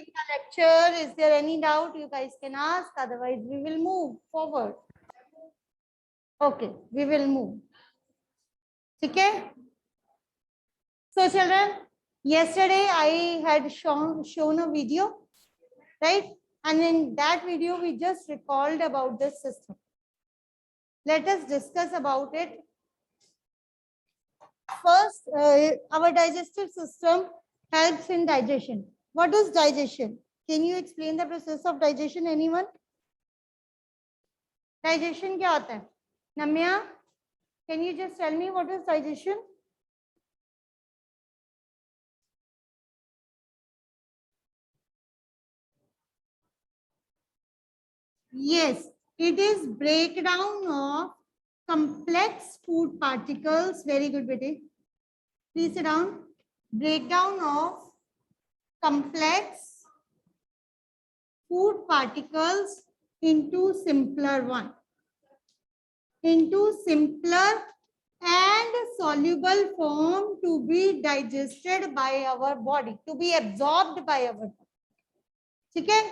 starting the lecture. Is there any doubt? You guys can ask. Otherwise, we will move forward. Okay, we will move. Okay. So, children, yesterday I had shown a video, right? And in that video, we just recalled about this system. Let us discuss about it. First, our digestive system helps in digestion. What is digestion? Can you explain the process of digestion, anyone? Digestion क्या होता है? Namya, can you just tell me what is digestion? Yes, it is breakdown of complex food particles. Very good, bete. Please sit down. Breakdown of complex food particles into simpler one. Into simpler and soluble form to be digested by our body, to be absorbed by our body. ठीक है?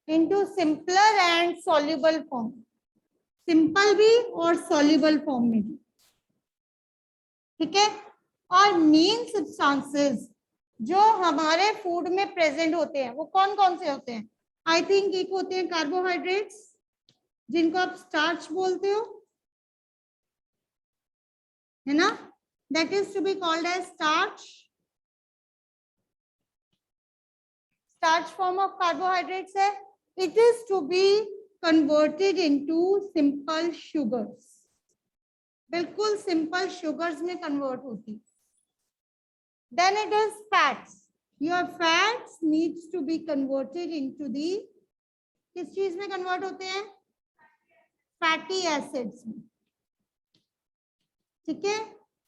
Into simpler and soluble form. Simple भी और soluble form में भी. ठीक है? और main substances जो हमारे फूड में प्रेजेंट होते हैं वो कौन कौन से होते हैं? आई थिंक एक होते हैं कार्बोहाइड्रेट्स जिनको आप स्टार्च बोलते हो, है ना? That is to be called as starch. Starch form of carbohydrates है. It is to be converted into simple sugars. बिल्कुल सिंपल शुगर्स में कन्वर्ट होती. Then it is fats. Your fats needs to be converted into the किस चीज में convert होते हैं? Fatty acids में. ठीक है.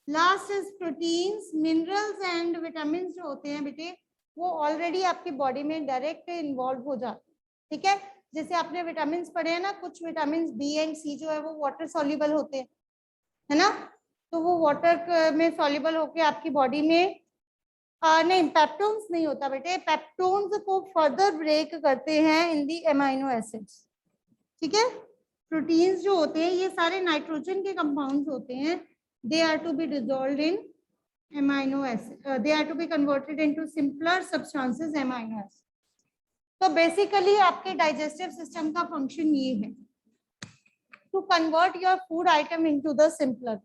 Last is proteins. Minerals and vitamin जो होते हैं बेटे वो ऑलरेडी आपकी बॉडी में डायरेक्ट इन्वॉल्व हो जाते हैं. ठीक है. जैसे आपने विटामिन पढ़े हैं ना, कुछ विटामिन बी एंड सी जो है वो वाटर सॉल्युबल होते हैं, है ना? तो वो वाटर में सॉल्युबल होके आपकी बॉडी में नहीं, पेप्टोन्स नहीं होता बेटे. पेप्टोन्स को फर्दर ब्रेक करते हैं इन दी एमाइनो एसिड्स. ठीक है. प्रोटीन्स जो होते हैं ये सारे नाइट्रोजन के कंपाउंड्स होते हैं. They are to be dissolved in amino acid. They are to be converted into simpler substances amino acid. तो बेसिकली आपके डाइजेस्टिव सिस्टम का फंक्शन ये है, to convert your food item into the simpler.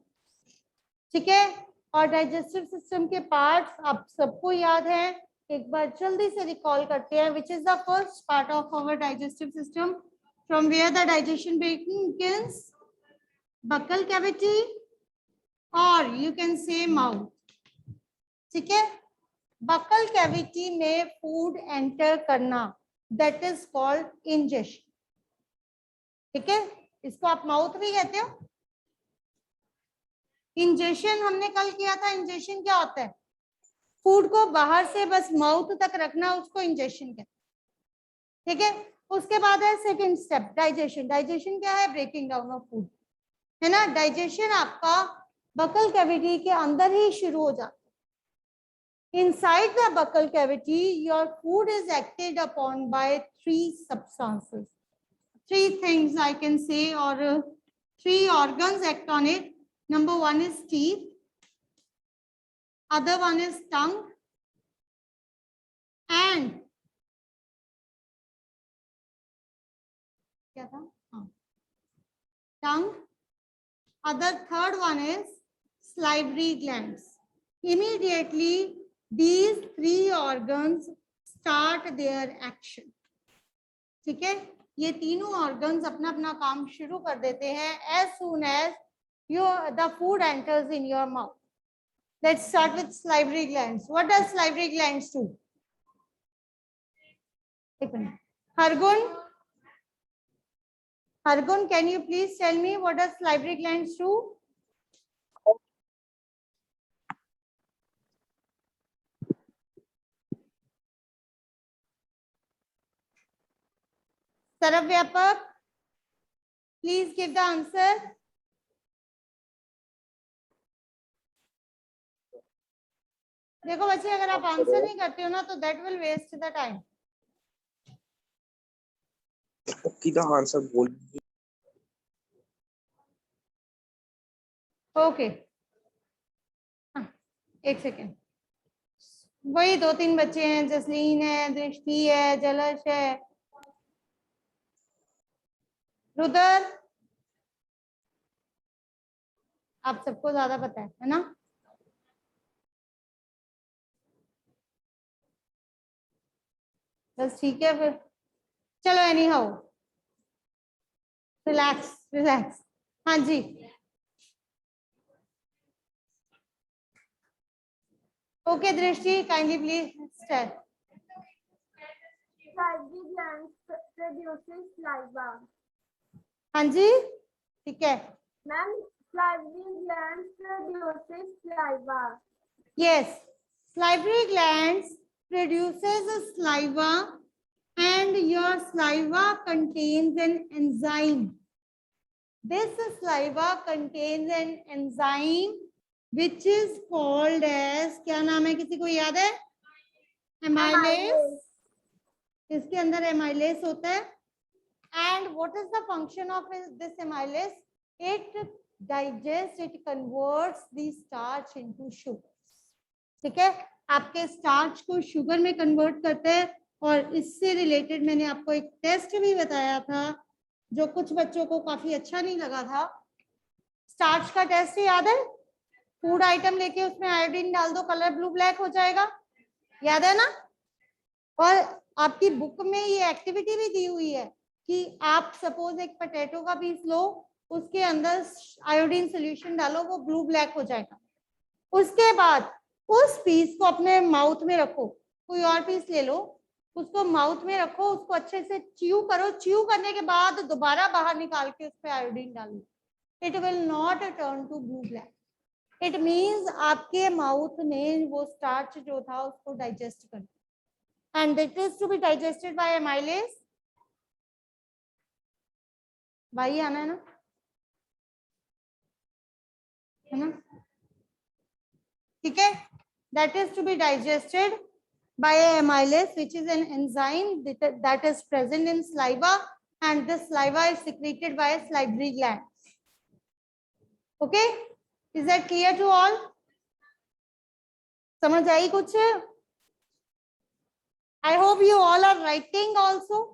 ठीक है. और डाइजेस्टिव सिस्टम के parts आप सबको याद है. एक बार जल्दी से रिकॉल करते हैं. Which is the first part of our digestive system from where the digestion begins? Buccal cavity और यू कैन से माउथ. ठीक है. बकल कैविटी में फूड एंटर करना, दैट इज कॉल्ड इंजेशन. ठीक है. इसको आप माउथ भी कहते हो. इंजेशन हमने कल किया था. इंजेशन क्या होता है? फूड को बाहर से बस माउथ तक रखना, उसको इंजेशन कहते हैं. ठीक है. उसके बाद है सेकंड स्टेप डाइजेशन. डाइजेशन क्या है? ब्रेकिंग डाउन ऑफ फूड, है ना? डाइजेशन आपका बकल कैविटी के अंदर ही शुरू हो जाता है. Inside the buccal cavity your food is acted upon bye 3 substances. 3 things I can say, or 3 organs act on it. Number 1 is teeth, other one is tongue, and क्या था? Tongue. Other third one is salivary glands. Immediately these 3 organs start their action. ठीक है. ये तीनों organs अपना अपना काम शुरू कर देते हैं as soon as the food enters in your mouth. Let's start with salivary glands. What does salivary glands do? Hargun, can you please tell me what does salivary glands do? Sarab Vyapak, please give the answer. देखो बच्चे, अगर आप answer नहीं करते हो ना तो that will waste the time. किदा आंसर बोल। ओके, एक सेकेंड। वही 2-3 बच्चे हैं, जसलीन है, दृष्टि है, जलश है, रुदर, आप सबको ज्यादा पता है ना? बस ठीक है फिर, चलो एनी हाउ, रिलैक्स रिलैक्स। हाँ जी, ओके दृष्टि, kindly please start. Salivary glands produces saliva. हाँ जी, ठीक है Ma'am, salivary glands produces saliva. yes, salivary glands produces a saliva and your saliva contains an enzyme. This saliva contains an enzyme which is called as, क्या नाम है, किसी को याद है? Amylase. इसके अंदर amylase होता है। And what is the function of this amylase? It digests, it converts the starch into sugar. ठीक है, आपके स्टार्च को शुगर में कन्वर्ट करते हैं। और इससे रिलेटेड मैंने आपको एक टेस्ट भी बताया था जो कुछ बच्चों को काफी अच्छा नहीं लगा था। स्टार्च का टेस्ट याद है? फूड आइटम लेके उसमें आयोडीन डाल दो, कलर ब्लू ब्लैक हो जाएगा, याद है ना? और आपकी बुक में ये एक्टिविटी भी दी हुई है कि आप सपोज एक पोटैटो का पीस लो, उसके अंदर आयोडीन सोल्यूशन डालो, वो ब्लू ब्लैक हो जाएगा। उसके बाद उस पीस को अपने माउथ में रखो, कोई और पीस ले लो, उसको माउथ में रखो, उसको अच्छे से च्यू करो, च्यू करने के बाद दोबारा बाहर निकाल के उस पर आयोडीन डालो, it will not turn to blue black. It means आपके माउथ ने वो स्टार्च जो था उसको डाइजेस्ट कर, and it is to be digested by amylase. भाई आना है ना, है ना? ठीक है, that is to be digested by amylase, which is an enzyme that is present in saliva, and this saliva is secreted by salivary glands. Okay, is that clear to all? समझ आई कुछ? I hope you all are writing also.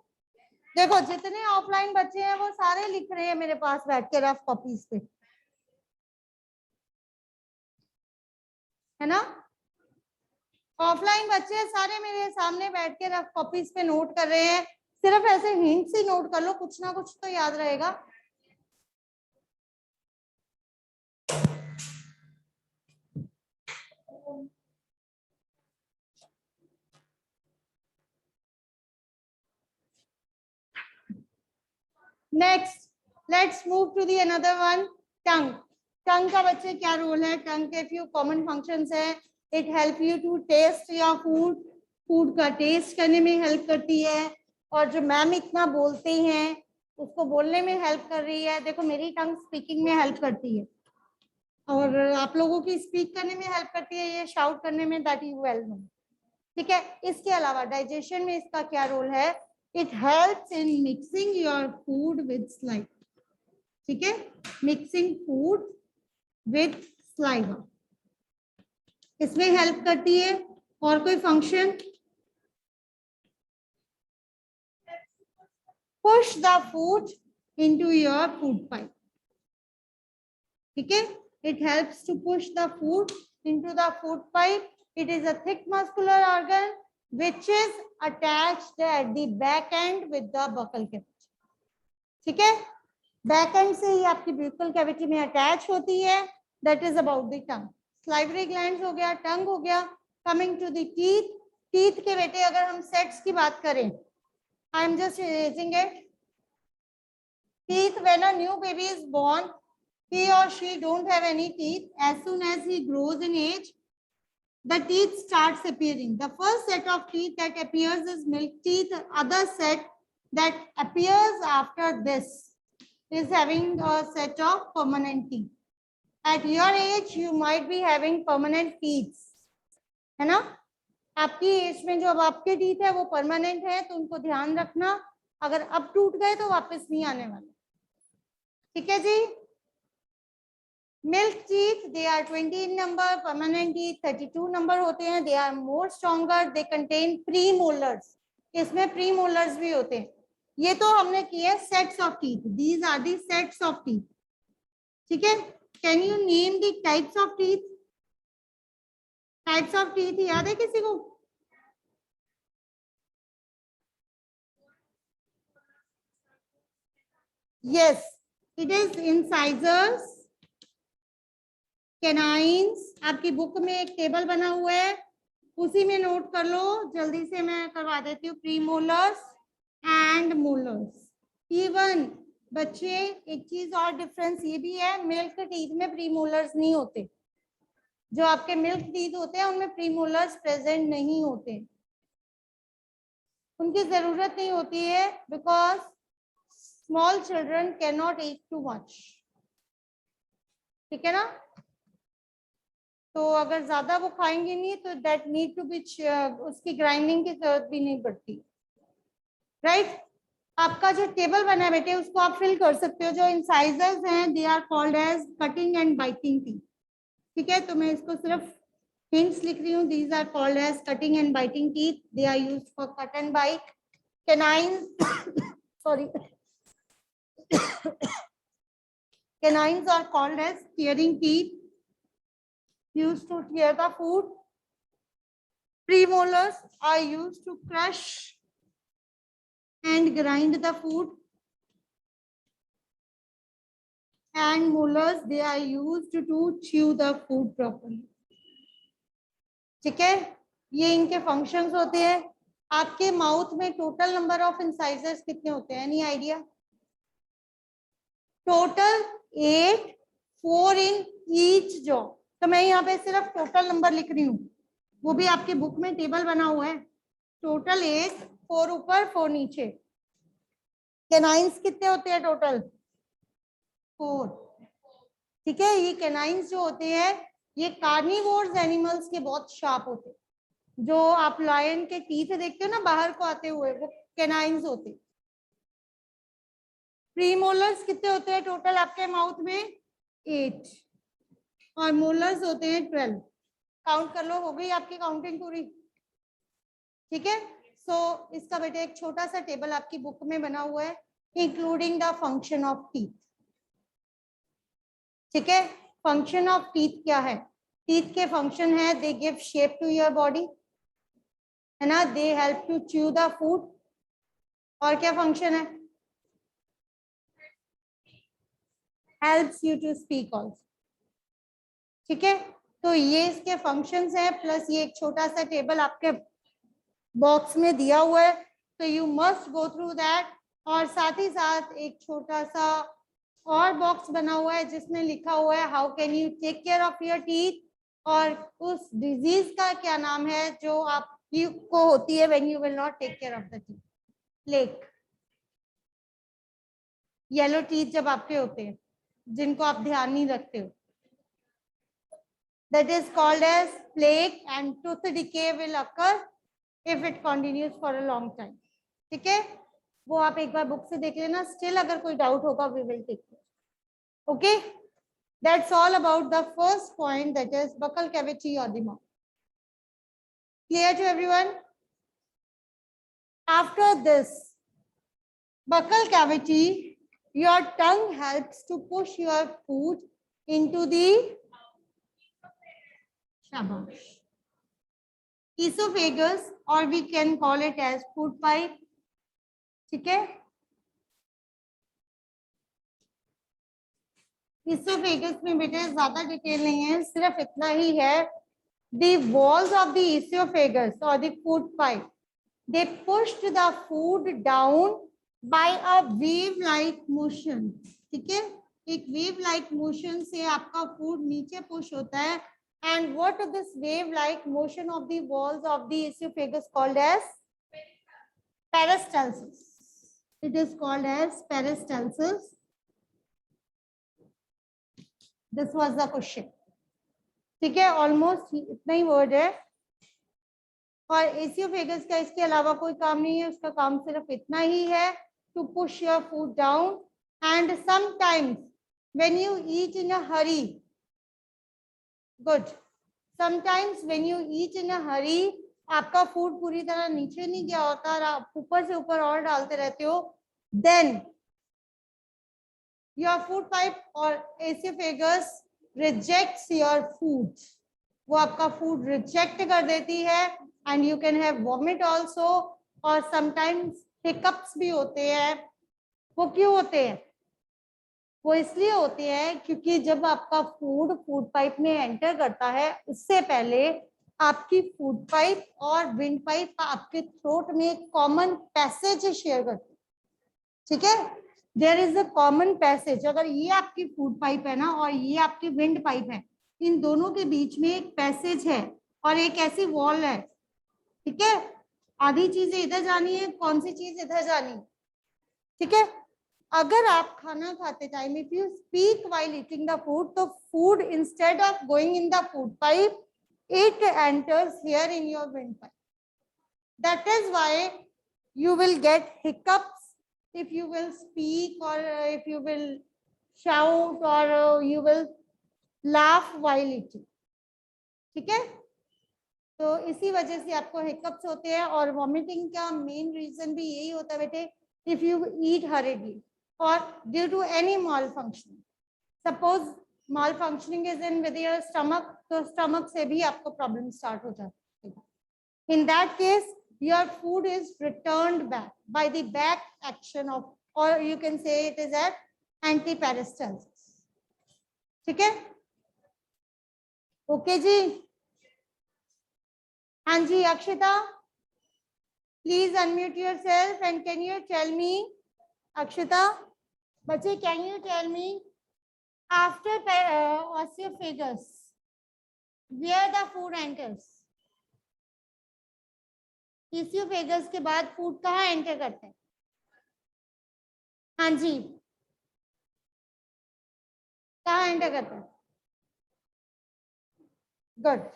देखो जितने offline बच्चे हैं वो सारे लिख रहे हैं मेरे पास बैठ के रफ कॉपीज पे, है ना? ऑफलाइन बच्चे सारे मेरे सामने बैठ के रफ कॉपीज पे नोट कर रहे हैं। सिर्फ ऐसे हिंट्स ही नोट कर लो, कुछ ना कुछ तो याद रहेगा। Next let's move to the another one, tongue. Tongue का बच्चे क्या रोल है? टंग के फ्यू कॉमन फंक्शंस है। It help you to taste your food, food का टेस्ट करने में हेल्प करती है। और जो मैम इतना बोलते हैं उसको बोलने में हेल्प कर रही है। देखो मेरी टंग स्पीकिंग में हेल्प करती है और आप लोगों की स्पीक करने में हेल्प करती है, ये शाउट करने में, दैट यू वेल नो। ठीक है, इसके अलावा डाइजेशन में इसका क्या रोल है? It helps in mixing your food with saliva. ठीक है, मिक्सिंग फूड विद स्लाइवा इसमें हेल्प करती है। और कोई function? Push the food into your food pipe. ठीक है, it helps to push the food into the food pipe. It is a thick muscular organ which is attached at the back end with the buccal cavity. ठीक है, back and से ही आपकी buccal cavity में attach होती है। That is about the tongue. Salivary glands हो गया, टंग हो गया। Coming to the teeth. Teeth के बेटे अगर हम सेट्स की बात करें, I am just erasing it. Teeth, when a new baby is born, he or she don't have any teeth. As soon as he grows in age, the teeth starts appearing. The first set of teeth that appears is milk teeth. Other set that appears after this is having a set of permanent teeth. At your age, you might be having permanent teeth, है ना? आपकी as में जो अब आपके teeth है वो permanent है, तो उनको ध्यान रखना। अगर अब टूट गए तो वापस नहीं आने वाले, ठीक है जी। Milk teeth, they are 20 in number, permanent teeth 32 number होते हैं, they are more stronger, they contain pre molars, इसमें प्री मोलर्स भी होते हैं। ये तो हमने किए sets of teeth, these are the sets of teeth, ठीक है। Can you name the types of teeth? Types of teeth याद है किसी को? Yes, it is incisors, canines. आपकी बुक में एक टेबल बना हुआ है, उसी में नोट कर लो, जल्दी से मैं करवा देती हूँ। Premolars and molars. इवन बच्चे, एक चीज और डिफरेंस ये भी है, मिल्क टीथ में प्रीमोलर्स नहीं होते। जो आपके मिल्क टीथ होते हैं उनमें प्रीमोलर्स प्रेजेंट नहीं होते, उनकी जरूरत नहीं होती है, because small children can not eat too much, ठीक है ना। तो अगर ज्यादा वो खाएंगे नहीं तो दैट नीड टू बी, उसकी ग्राइंडिंग की जरूरत भी नहीं पड़ती, राइट। आपका जो टेबल बना है बेटे उसको आप फिल कर सकते हो। जो इंसाइजर्स हैं they are called as cutting and biting teeth, ठीक है। तो मैं इसको सिर्फ हिंट्स लिख रही हूँ। These are called as cutting and biting teeth, they are used for cut and bite. Canines sorry canines are called as tearing teeth, used to tear the food. Premolars are used to crush and grind the food, and molars they are used to chew the food properly, ठीक है। ये इनके functions होते हैं। आपके mouth में total number of incisors कितने होते हैं? Any idea? Total 8, 4 in each jaw. तो मैं यहाँ पे सिर्फ टोटल नंबर लिख रही हूँ, वो भी आपके बुक में टेबल बना हुआ है। टोटल 8, 4 ऊपर 4 नीचे। कैनाइन्स कितने होते हैं टोटल? 4, ठीक है। ये कैनाइन्स जो होते हैं ये कार्निवोर्स एनिमल्स के बहुत शार्प होते हैं। जो आप लायन के टीथ देखते हो ना बाहर को आते हुए, वो कैनाइन्स होते हैं। प्रीमोलर्स कितने होते हैं टोटल आपके माउथ में? 8, और मोलर्स होते हैं 12। काउंट कर लो, हो गई आपकी काउंटिंग पूरी, ठीक है। सो इसका बेटे एक छोटा सा टेबल आपकी बुक में बना हुआ है, including the function of teeth, ठीक है। फंक्शन ऑफ टीथ क्या है? टीथ के फंक्शन है, they give shape to your body, है ना, they help to chew the food. और क्या फंक्शन है? Helps you to speak also, ठीक है। तो ये इसके फंक्शंस हैं, प्लस ये एक छोटा सा टेबल आपके बॉक्स में दिया हुआ है, तो you must go through that. और साथ ही साथ एक छोटा सा और बॉक्स बना हुआ है जिसमें लिखा हुआ है how can you take care of your teeth, और उस डिजीज का क्या नाम है जो आपको होती है when you will not take care of the teeth. Plaque, yellow teeth जब आपके होते हैं जिनको आप ध्यान नहीं रखते हो, that is called as plaque, and tooth decay will occur if it continues for a long time, ठीक है। वो आप एक बार बुक से देख लेना, स्टिल अगर कोई डाउट होगा we will take it, okay। That's all about the first point, that is buccal cavity or the mouth. Clear to everyone? After this buccal cavity, your tongue helps to push your food into the shabash esophagus, or we can call it as food pipe, ठीक है। esophagus में बेटे ज्यादा detail नहीं है, सिर्फ इतना ही है, the walls of the esophagus or the food pipe, they pushed the food down by a wave like motion, ठीक है। एक wave like motion से आपका food नीचे push होता है, and what this wave like motion of the walls of the esophagus called as? Peristalsis. It is called as peristalsis. This was the question, ठीक है। ऑलमोस्ट इतना ही वर्ड है, और एसियोफेगस का इसके अलावा कोई काम नहीं है, उसका काम सिर्फ इतना ही है to push your food down. And sometimes when you eat in a hurry, good. Sometimes when you eat in a hurry, आपका फूड पूरी तरह नीचे नहीं गया होता और आप ऊपर से ऊपर और डालते रहते हो, then your food pipe or esophagus rejects your food. वो आपका food reject कर देती है and you can have vomit also, और sometimes hiccups भी होते हैं. वो क्यों होते हैं? वो इसलिए होते हैं क्योंकि जब आपका फूड पाइप में एंटर करता है, उससे पहले आपकी फूड पाइप और विंड पाइप आपके थ्रोट में एक कॉमन पैसेज शेयर करती है. ठीक है, there is a common passage. अगर ये आपकी फूड पाइप है ना और ये आपकी विंड पाइप है, इन दोनों के बीच में एक पैसेज है और एक ऐसी वॉल है. ठीक है, आधी चीजें इधर जानी है, कौन सी चीज इधर जानी है. ठीक है, अगर आप खाना खाते time if you speak while eating the food, तो food instead of going in the food pipe, it enters here in your windpipe. That is why you will get hiccups if you will speak, or if you will shout, or you will laugh while eating. ठीक है, तो इसी वजह से आपको hiccups होते हैं. और वॉमिटिंग का मेन रीजन भी यही होता है बेटे, if you eat हरिडली or due to any malfunction. Suppose malfunctioning is in with your stomach, तो stomach से भी आपको problem start हो जाती है. In that case, your food is returned back by the back action of, or you can say it is at antiperistalsis. ठीक है, okay जी. हाँ जी Akshita, please unmute yourself and can you tell me, Akshita, बच्चे, can you tell me after esophagus where the food enters? esophagus के बाद food कहाँ enter करते हैं? हाँ जी, कहाँ एंटर करते हैं? Good.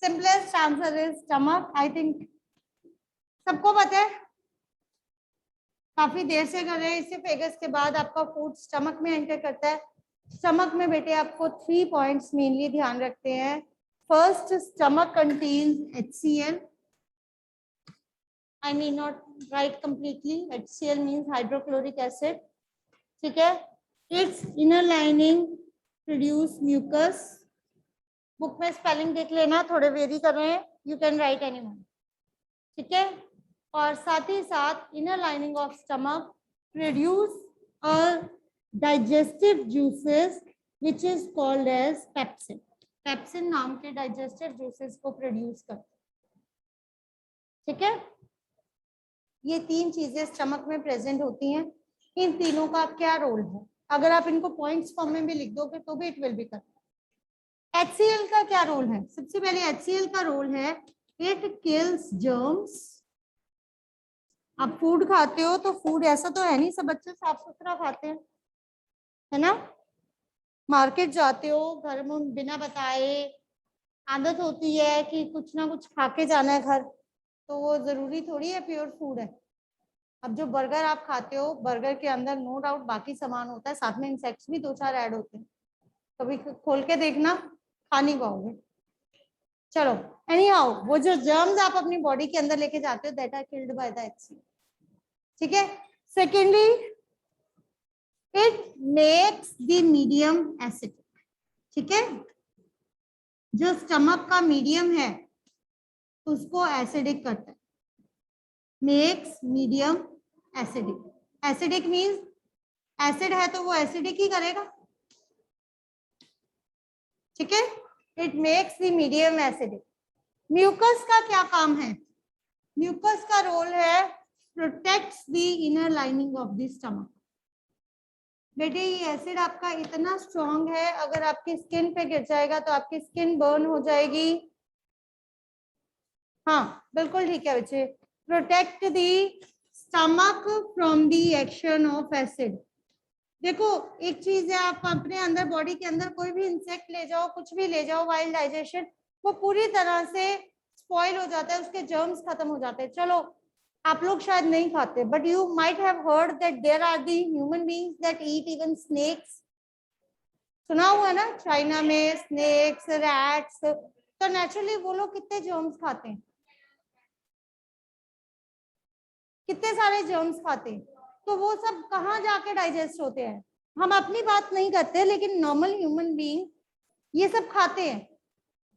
Simplest answer is stomach. I think सबको पता है, काफी देर से कर रहे हैं. एसोफेगस के बाद आपका फूड स्टमक में एंटर करता है. स्टमक में बेटे आपको 3 पॉइंट्स मेनली ध्यान रखते हैं. First, stomach contains HCl. I may not write completely. HCl means hydrochloric acid. ठीक है, its inner lining produce mucus. Book में स्पेलिंग देख लेना, थोड़े वेरी कर रहे हैं. You can write anyone. ठीक है, और साथ ही साथ inner lining of stomach produce a digestive juices which is called as pepsin. Pepsin नाम के डाइजेस्टिव जूसेस को प्रोड्यूस करते. ठीक है, ये 3 चीजें स्टमक में प्रेजेंट होती हैं. इन तीनों का क्या रोल है? अगर आप इनको पॉइंट्स फॉर्म में भी लिख दोगे तो भी it will be correct. HCl का क्या रोल है? सबसे पहले HCl का रोल है, इट किल्स जर्म्स. आप फूड खाते हो तो फूड ऐसा तो है नहीं सब बच्चे साफ सुथरा खाते हैं, है ना. मार्केट जाते हो, घर में बिना बताए आदत होती है कि कुछ ना कुछ खा के जाना है घर, तो वो जरूरी थोड़ी है प्योर फूड है. अब जो बर्गर आप खाते हो, बर्गर के अंदर नो डाउट बाकी सामान होता है, साथ में इंसेक्ट्स भी 2-4 ऐड होते हैं. कभी खोल के देखना, खा नहीं पाओगे. चलो, एनी हाउ, वो जो जर्म्स आप अपनी बॉडी के अंदर लेके जाते हो, that are killed by the HCl. ठीक है. Secondly, it makes the medium acidic. ठीक है, जो स्टमक का मीडियम है उसको एसिडिक करता है. Makes medium acidic. Acidic means acid है तो वो एसिडिक ही करेगा. ठीक है, it makes the medium acidic. Mucus का क्या काम है? म्यूकस का रोल है protects the inner lining of the stomach. बेटे ये एसिड आपका इतना स्ट्रॉन्ग है, अगर आपकी स्किन पे गिर जाएगा तो आपकी स्किन बर्न हो जाएगी. हाँ बिल्कुल ठीक है बच्चे. Protect the stomach from the action of acid. देखो एक चीज है, आप अपने अंदर बॉडी के अंदर कोई भी इंसेक्ट ले जाओ, कुछ भी ले जाओ वाइल डाइजेशन, वो पूरी तरह से स्पॉइल हो जाता है, उसके जर्म्स खत्म हो जाते हैं. चलो आप लोग शायद नहीं खाते, but you might have heard that there are the human beings that eat even snakes. सुना हुआ है ना, चाइना में स्नेक्स, रैट्स। तो नेचुरली वो लोग कितने जर्म्स खाते हैं, कितने सारे जर्म्स खाते हैं। तो वो सब कहाँ जाके डाइजेस्ट होते हैं? हम अपनी बात नहीं करते, लेकिन नॉर्मल ह्यूमन बीइंग ये सब खाते हैं।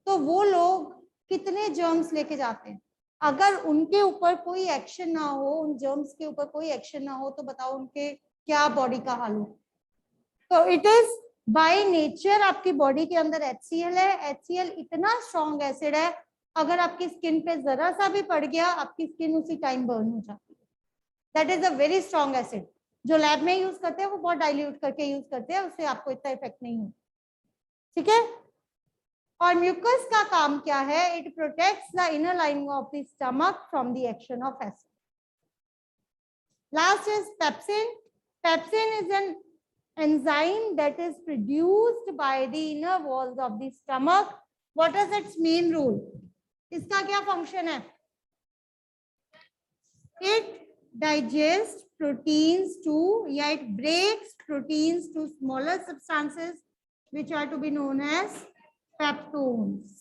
तो वो लोग कितने जर्म्स लेके जाते हैं? अगर उनके ऊपर कोई एक्शन ना हो, उन जर्म्स के ऊपर कोई एक्शन ना हो, तो बताओ उनके क्या बॉडी का हाल हो। तो इट इज बाय नेचर, आपकी बॉडी के अंदर HCl है। HCl इतना स्ट्रॉन्ग एसिड है, अगर आपकी स्किन पे जरा सा भी पड़ गया, आपकी स्किन उसी टाइम बर्न हो जाती है। That is a very strong acid. जो लैब में यूज करते हैं वो बहुत डाइल्यूट करके यूज करते हैं, उससे आपको इतना इफेक्ट नहीं हो। ठीक है। और म्यूकस का काम क्या है? It protects the inner lining of the stomach from the action of acid. Last is pepsin. Pepsin is an enzyme that is produced by the inner walls of the stomach. What is its main role? इसका क्या function है? It digests proteins to, या it breaks proteins to smaller substances which are to be known as peptones.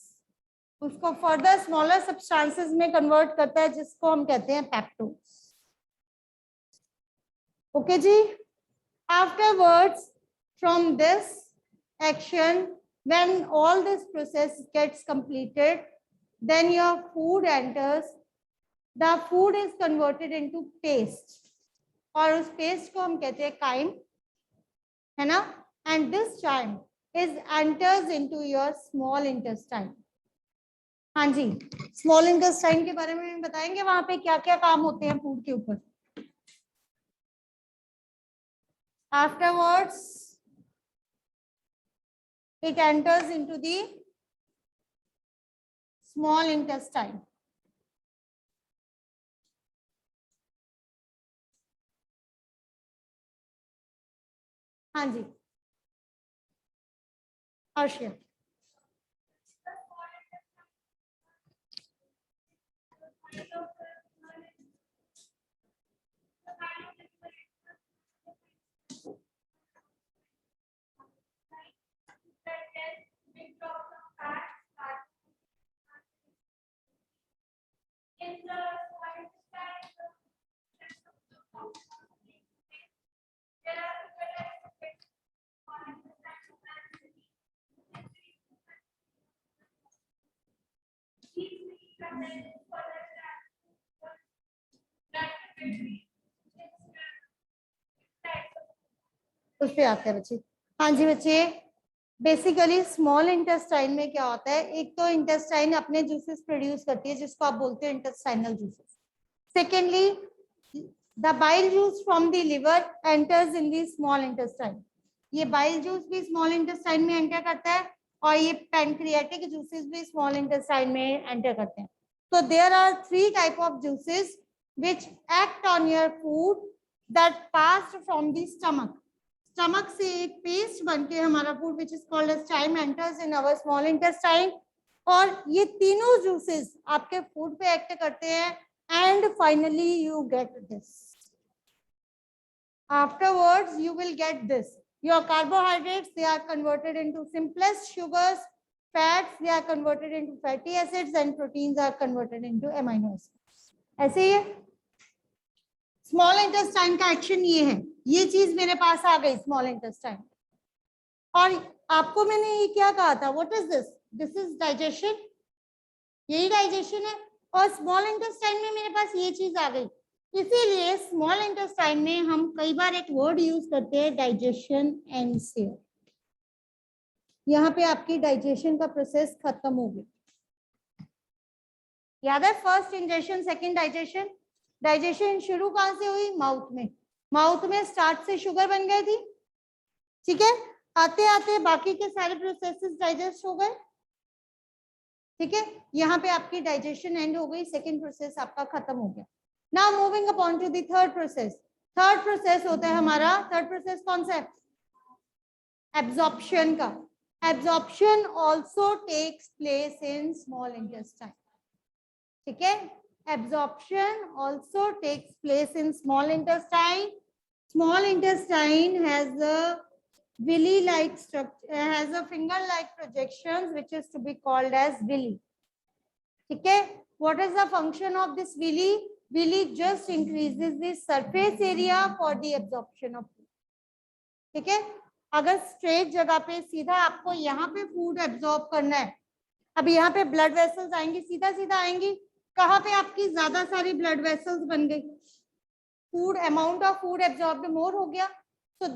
उसको further smaller substances में convert करता है, जिसको हम कहते हैं peptones. Okay ji. Afterwards, from this action, when all this process gets completed, then your food enters. The food is converted into paste, और उस paste को हम कहते हैं chyme, है ना? And this chyme is enters into your small intestine. हाँ जी, small intestine के बारे में बताएंगे, वहां पे क्या क्या काम होते हैं फूड के ऊपर. Afterwards, it enters into the small intestine. हाँ जी, अर्शिया. उस पे आते हैं बच्चे. हाँ जी बच्चे, बेसिकली स्मॉल इंटेस्टाइन में क्या होता है? एक तो इंटेस्टाइन अपने जूसेस प्रोड्यूस करती है, जिसको आप बोलते हैं intestinal juices. Secondly, the bile juice from the liver enters in the small intestine. ये बाइल जूस भी स्मॉल इंटेस्टाइन में एंटर करता है, और ये पैंक्रियाटिक जूसेस भी स्मॉल इंटेस्टाइन में एंटर करते हैं. तो there are 3 type of juices which act on your food that passed from the stomach. Stomach से एक पेस्ट बनके हमारा food which is called as chyme enters in our small intestine, और ये तीनों जूसेस आपके फूड पे एक्ट करते हैं, and finally you get this. Afterwards you will get this. Your carbohydrates, they are converted into simplest sugars. Fats, they are converted into fatty acids, and proteins are converted into amino acids. ऐसे ही है. Small intestine का action ये है. ये चीज मेरे पास आ गई स्मॉल इंटेस्टाइन, और आपको मैंने ये क्या कहा था? What is this? This is digestion. यही डाइजेशन है. और स्मॉल इंटेस्टाइन में मेरे पास ये चीज आ गई. इसीलिए स्मॉल इंटेस्टाइन में हम कई बार एक वर्ड यूज करते हैं, डाइजेशन एंड सेयर. यहाँ पे आपकी डाइजेशन का प्रोसेस खत्म हो गया. याद है? First ingestion, second digestion. Digestion शुरू कहां से हुई? माउथ में. माउथ में स्टार्ट से शुगर बन गई थी. ठीक है. आते आते बाकी के सारे प्रोसेसेस डाइजेस्ट हो गए. ठीक है. यहाँ पे आपकी डाइजेशन एंड हो गई, सेकेंड प्रोसेस आपका खत्म हो गया. Now moving upon two the third process. Third process होता है हमारा, थर्ड प्रोसेस कौन सा है? एब्जॉर्प्शन का. Absorption also takes place in small intestine. ठीक है. absorption also takes place in small intestine. Small intestine has a villi-like structure, has a finger-like projections, which is to be called as villi. Okay, what is the function of this villi? Villi just increases the surface area for the absorption of food. ठीक है, अगर straight जगह पे सीधा आपको यहाँ पे food absorb करना है, अब यहाँ पे ब्लड वेसल्स आएंगी, सीधा सीधा आएंगी, कहाँ पे आपकी ज्यादा सारी ब्लड वेसल्स बन गई, food amount of food absorbed more हो गया. So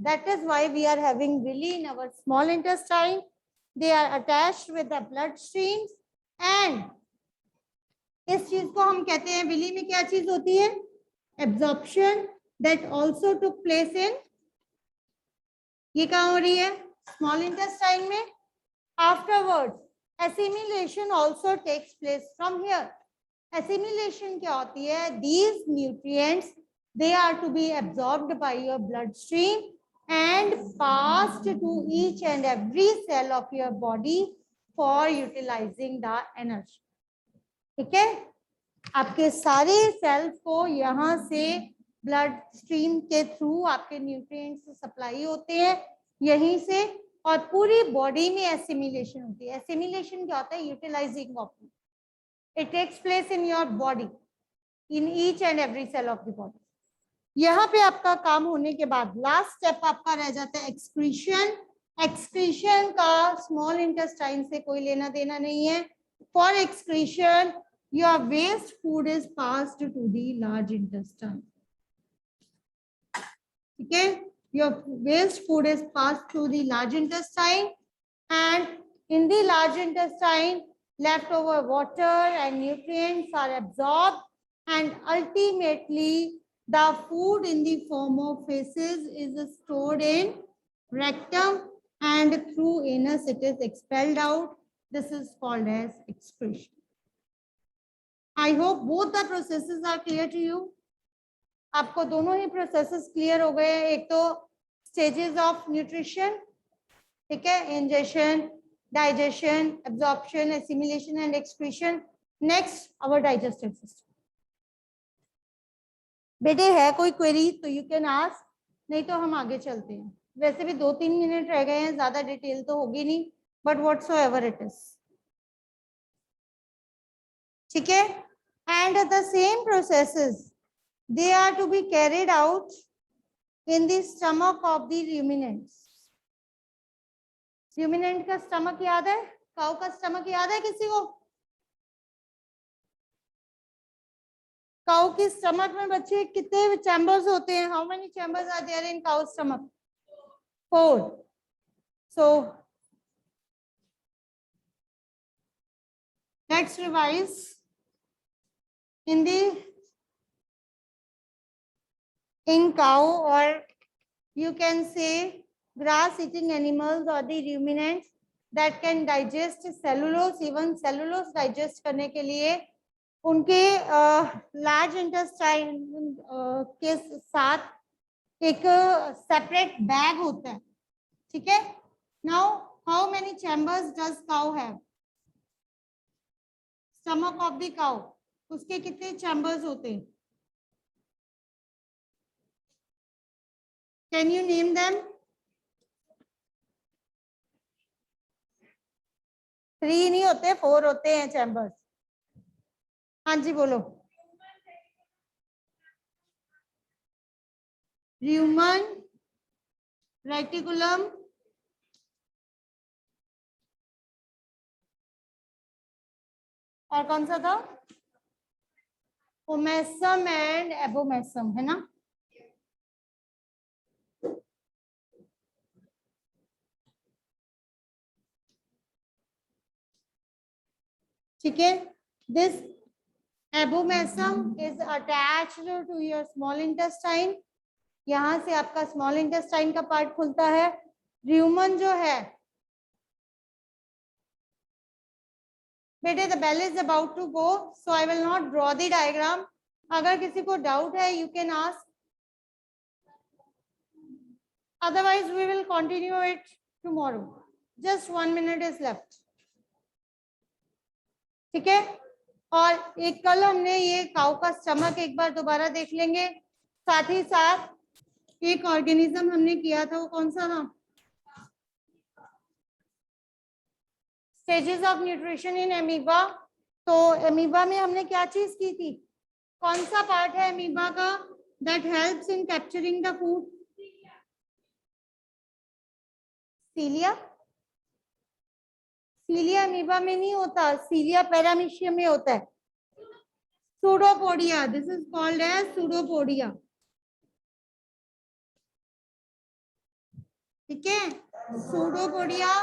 that is why we are having villi in our small intestine. They are attached with the blood streams and इस चीज को हम कहते हैं, विली में क्या चीज होती है, absorption, that also took place in, ये कहाँ हो रही है, स्मॉल इंटेस्टाइन में. Afterwards assimilation also takes place from here. Assimilation क्या होती है, these nutrients they are to be absorbed by your blood stream and passed to each and every cell of your body for utilizing the energy. ठीक है, आपके सारे sales को यहाँ से ब्लड स्ट्रीम के थ्रू आपके न्यूट्रिएंट्स सप्लाई होते हैं यहीं से, और पूरी बॉडी में एसिमिलेशन होती है. एसिमिलेशन क्या होता है, utilising of, it takes place in your body, in each and every cell of the body. यहाँ पे आपका काम होने के बाद लास्ट स्टेप आपका रह जाता है एक्सक्रीशन. एक्सक्रीशन का स्मॉल इंटेस्टाइन से कोई लेना देना नहीं है. For excretion your waste food is passed to the large intestine. Okay, your waste food is passed to the large intestine, and in the large intestine leftover water and nutrients are absorbed, and ultimately the food in the form of feces is stored in rectum, and through anus it is expelled out. This is called as excretion. I hope both the processes are clear to you. आपको दोनों ही processes clear हो गए. एक तो stages of nutrition, ठीक है, ingestion, digestion, absorption, assimilation and excretion. Next our digestive system. बेटे है कोई क्वेरी तो यू कैन आस्क, नहीं तो हम आगे चलते हैं. वैसे भी 2-3 मिनट रह गए हैं, ज्यादा डिटेल तो होगी नहीं, बट व्हाटसोएवर इट इज. ठीक है, and the same processes they are to be carried out in the stomach of the ruminants. ruminant का स्टमक याद है, काऊ का स्टमक याद है किसी को? काऊ की स्टमक में बच्चे कितने चैम्बर्स होते हैं? How many chambers are there in cow stomach? 4. so let's revise. In cow, or you can say grass eating animals or the ruminants that can digest cellulose, even cellulose digest करने के लिए उनके large intestine के साथ एक separate bag होता है. ठीक है, now how many chambers does cow have? Stomach of the cow, उसके कितने चैम्बर्स होते हैं? Can you name them? 3 नहीं होते, 4 होते हैं चैम्बर्स. हाँ जी बोलो. ल्यूमन, रेटिकुलम, और कौन सा था? ओमेसम एंड एबोमेसम, है ना? ठीक है, this abomasum is attached to your small intestine. यहां से आपका स्मॉल इंटेस्टाइन का पार्ट खुलता है. ल्यूमन जो है, बेटे the bell is about to go, so I will not draw the diagram. अगर किसी को डाउट है you can ask, otherwise we will continue it tomorrow. Just 1 minute is left. ठीक है, और एक कल हमने ये काऊ का स्टमक एक बार दोबारा देख लेंगे, साथ ही साथ एक ऑर्गेनिज्म हमने किया था, वो कौन सा था? Stages of nutrition in amoeba. तो एमीबा में हमने क्या चीज की थी? कौन सा पार्ट है एमीबा का that helps in capturing the food? Cilia. Cilia amoeba में नहीं होता, सीलिया पैरामीशियम में होता है। Pseudopodia, this is called as pseudopodia. ठीक है, pseudopodia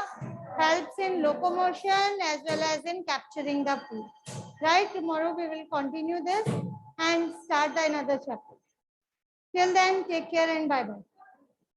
helps in locomotion as well as in capturing the food. Right, tomorrow we will continue this and start the another chapter. Till then, take care and bye bye.